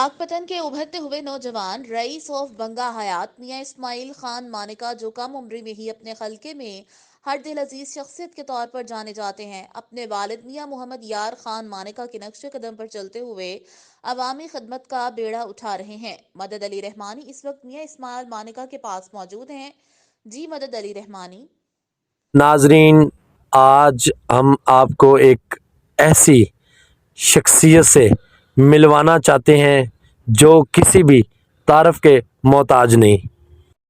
पाक पतन के उभरते हुए नौजवान रईस ऑफ बंगा हयात मियां इस्माइल खान मानेका जो कम उम्री में ही अपने खलके में हर दिल अजीज शख्सियत के तौर पर जाने जाते हैं, अपने वालिद मियां मोहम्मद यार खान मानेका के नक्शे कदम पर चलते हुए अवामी खदमत का बेड़ा उठा रहे हैं। मदद अली रहमानी इस वक्त मियां इस्माइल मानेका के पास मौजूद हैं। जी मदद अली रहमानी। नाजरीन, आज हम आपको एक ऐसी शख्सियत से मिलवाना चाहते हैं जो किसी भी तारफ़ के मोहताज नहीं।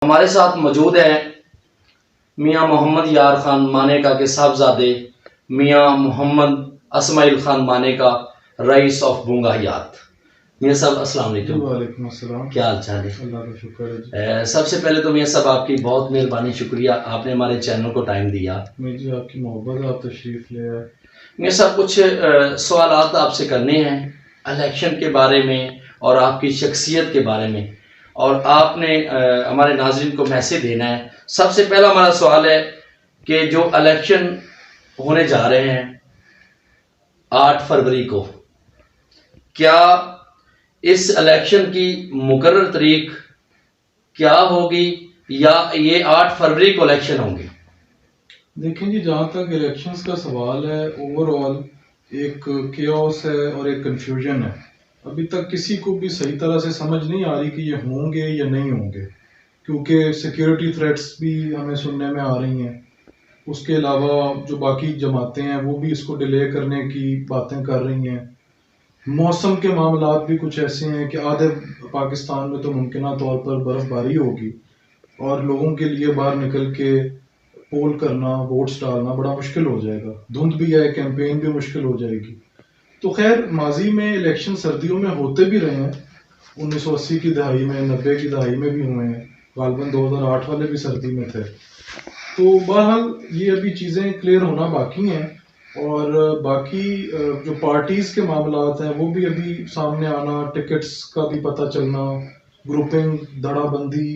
हमारे साथ मौजूद है मियां मोहम्मद यार खान मानेका के साहबजादे मियां मोहम्मद इस्माइल खान मानेका, रईस ऑफ बुंगा हयात। मियां साहब अस्सलाम वालेकुम। वालेकुम अस्सलाम। क्या हाल चाल है? अल्लाह का शुक्र है जी। सबसे पहले तो मियां साहब आपकी बहुत मेहरबानी, शुक्रिया, आपने हमारे चैनल को टाइम दिया। मैं जी आपकी मोहब्बत, आप तशरीफ़ ले आए। मियां साहब कुछ सवालात आपसे करने हैं इलेक्शन के बारे में और आपकी शख्सियत के बारे में, और आपने हमारे नाज़रीन को मैसेज देना है। सबसे पहला हमारा सवाल है कि जो इलेक्शन होने जा रहे हैं 8 फरवरी को, क्या इस इलेक्शन की मुकर्रर तारीख क्या होगी या ये 8 फरवरी को इलेक्शन होंगे? देखें जी, जहाँ तक इलेक्शंस का सवाल है, ओवरऑल एक केओस है और एक कंफ्यूजन है। अभी तक किसी को भी सही तरह से समझ नहीं आ रही कि ये होंगे या नहीं होंगे, क्योंकि सिक्योरिटी थ्रेट्स भी हमें सुनने में आ रही हैं। उसके अलावा जो बाकी जमातें हैं वो भी इसको डिले करने की बातें कर रही हैं। मौसम के मामलात भी कुछ ऐसे हैं कि आधे पाकिस्तान में तो मुमकिन तौर पर बर्फ़बारी होगी और लोगों के लिए बाहर निकल के पोल करना, वोट्स डालना बड़ा मुश्किल हो जाएगा। धुंध भी है, कैंपेन भी मुश्किल हो जाएगी। तो खैर, माजी में इलेक्शन सर्दियों में होते भी रहे हैं। 1980 की दहाई में, 90 की दहाई में भी हुए हैं, गालबन 2008 वाले भी सर्दी में थे। तो बहरहाल ये अभी चीज़ें क्लियर होना बाकी हैं, और बाकी जो पार्टीज़ के मामलात हैं वो भी अभी सामने आना, टिकट्स का भी पता चलना, ग्रुपिंग, धड़ाबंदी,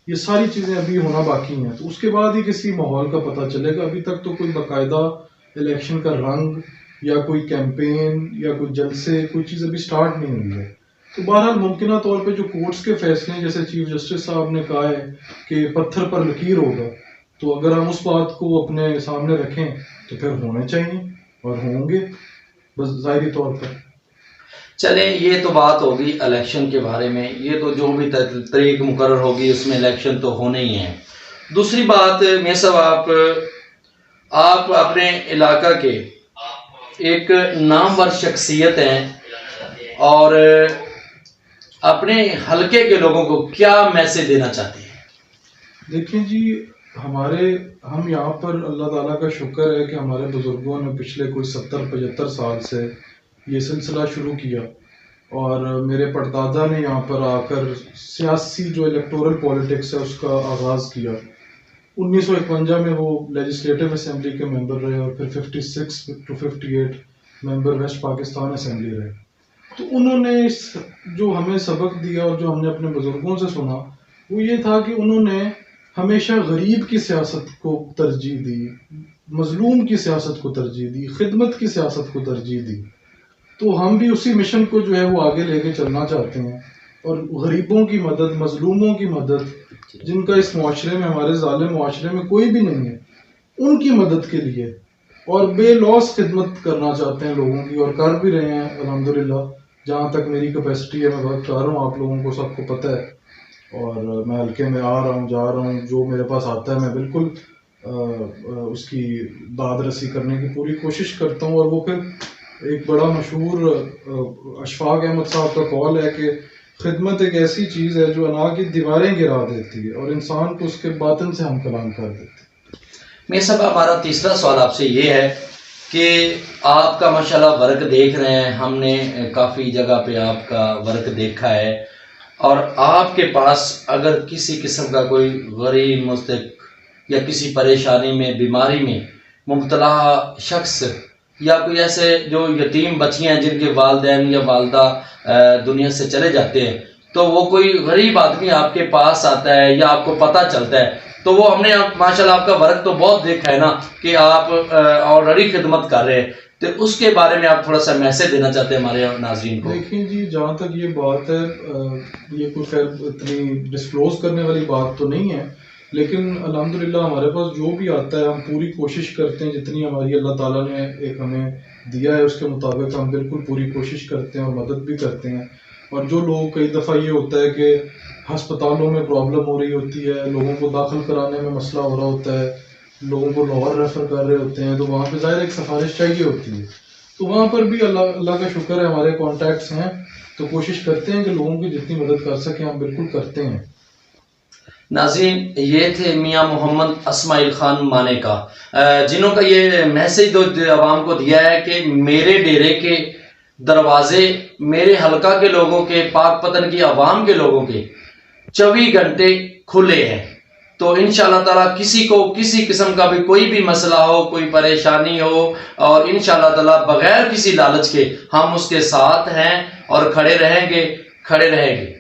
ये सारी चीज़ें अभी होना बाकी हैं। तो उसके बाद ही किसी माहौल का पता चलेगा। अभी तक तो कोई बाकायदा इलेक्शन का रंग या कोई कैंपेन या कोई जलसे, कोई चीज़ अभी स्टार्ट नहीं हुई है। तो बहरहाल मुमकिन तौर पे जो कोर्ट्स के फैसले हैं, जैसे चीफ जस्टिस साहब ने कहा है कि पत्थर पर लकीर होगा, तो अगर हम उस बात को अपने सामने रखें तो फिर होने चाहिए और होंगे, बस ज़ाहिरी तौर पर। चले, ये तो बात होगी इलेक्शन के बारे में। ये तो जो भी तारीख मुकर्रर होगी उसमें इलेक्शन तो होने ही हैं। दूसरी बात मैं साहब, आप अपने इलाका के एक नामवर शख्सियत हैं और अपने हलके के लोगों को क्या मैसेज देना चाहते हैं? देखिए जी, हम यहाँ पर अल्लाह ताला का शुक्र है कि हमारे बुज़ुर्गों ने पिछले कोई 70-75 साल से ये सिलसिला शुरू किया, और मेरे परदादा ने यहाँ पर आकर सियासी जो इलेक्टोरल पॉलिटिक्स है उसका आगाज़ किया। 1951 में वो लेजिस्लेटिव असेंबली के मेंबर रहे और फिर 56 to 58 member west Pakistan assembly रहे। तो उन्होंने जो हमें सबक दिया और जो हमने अपने बुज़ुर्गों से सुना, वो ये था कि उन्होंने हमेशा गरीब की सियासत को तरजीह दी, मजलूम की सियासत को तरजीह दी, खिदमत की सियासत को तरजीह दी। तो हम भी उसी मिशन को जो है वो आगे लेके चलना चाहते हैं, और गरीबों की मदद, मजलूमों की मदद, जिनका इस मुआशरे में, हमारे ज़ालिम मुआशरे में कोई भी नहीं है, उनकी मदद के लिए और बेलौस खिदमत करना चाहते हैं लोगों की, और कर भी रहे हैं अल्हम्दुलिल्लाह। जहाँ तक मेरी कैपेसिटी है मैं वर्क कर रहा हूँ, आप लोगों को सबको पता है, और मैं हल्के में आ रहा हूँ, जा रहा हूँ, जो मेरे पास आता है मैं बिल्कुल उसकी दाद रसी करने की पूरी कोशिश करता हूँ। और वो फिर एक बड़ा मशहूर अशफाक अहमद साहब का कॉल है कि खिदमत एक ऐसी चीज़ है जो अना की दीवारें गिरा देती है और इंसान को उसके बातिन से हम कलाम कर देते हैं। मैं सब हमारा तीसरा सवाल आपसे ये है कि आपका माशाल्लाह वर्क देख रहे हैं, हमने काफ़ी जगह पे आपका वर्क देखा है, और आपके पास अगर किसी किस्म का कोई गरीब, मुस्तक या किसी परेशानी में, बीमारी में मुब्तला शख्स या कोई ऐसे जो यतीम बच्चियाँ हैं जिनके वालिदैन या वालदा दुनिया से चले जाते हैं, तो वो कोई गरीब आदमी आपके पास आता है या आपको पता चलता है, तो वो हमने माशाल्लाह आपका वर्क तो बहुत देखा है ना कि आप ऑलरेडी खिदमत कर रहे हैं, تو اس کے بارے میں آپ تھوڑا سا میسج دینا چاہتے ہیں ہمارے ناظرین کو؟ دیکھیں جی، جہاں تک یہ بات ہے، یہ کوئی خیر اتنی ڈسکلوز کرنے والی بات تو نہیں ہے، لیکن الحمدللہ ہمارے پاس جو بھی آتا ہے ہم پوری کوشش کرتے ہیں، جتنی ہماری اللہ تعالیٰ نے ایک ہمیں دیا ہے اس کے مطابق ہم بالکل پوری کوشش کرتے ہیں اور مدد بھی کرتے ہیں. اور جو لوگ، کئی دفعہ یہ ہوتا ہے کہ ہسپتالوں میں پرابلم ہو رہی ہوتی ہے، لوگوں کو داخل کرانے میں مسئلہ ہو رہا ہوتا ہے، لوگوں کو لاہور ریفر کر رہے ہوتے ہیں، تو وہاں پہ ظاہر ایک سفارش چاہیے ہوتی ہے. تو وہاں پر بھی اللہ کا شکر ہے ہمارے کانٹیکٹس ہیں، تو کوشش کرتے ہیں کہ لوگوں کی جتنی مدد کر سکیں ہم بالکل کرتے ہیں. ناظرین، یہ تھے میاں محمد اسماعیل خان مانے کا، جنہوں کا یہ میسج عوام کو دیا ہے کہ میرے ڈیرے کے دروازے، میرے حلقہ کے لوگوں کے، پاک پتن کی عوام کے لوگوں کے 24 گھنٹے کھلے ہیں. تو انشاءاللہ تعالیٰ کسی کو کسی قسم کا بھی کوئی بھی مسئلہ ہو، کوئی پریشانی ہو، اور انشاءاللہ تعالیٰ بغیر کسی لالچ کے ہم اس کے ساتھ ہیں اور کھڑے رہیں گے.